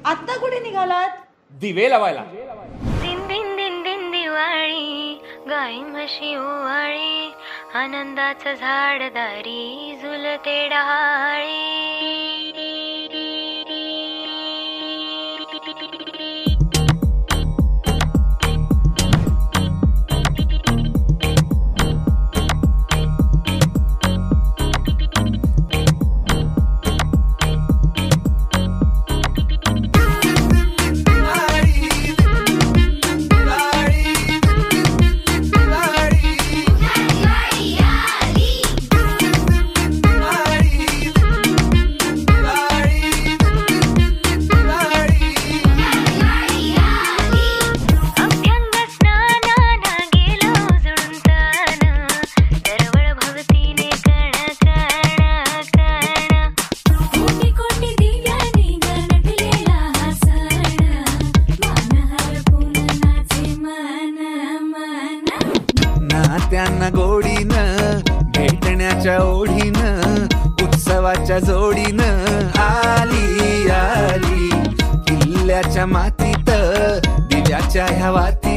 आत्ता कुठे निघालात? दिवे लावायला. दिन दिन दिन दिन दिवाळी, गाई म्हशी ओवाळी, आनंदाचं झाड दारी झुलते डहाळी. नात्यांना गोडीनं भेटण्याच्या ओढीनं उत्सवाच्या जोडीनं आली आली किल्ल्याच्या मातीत दिव्याच्या ह्या वाती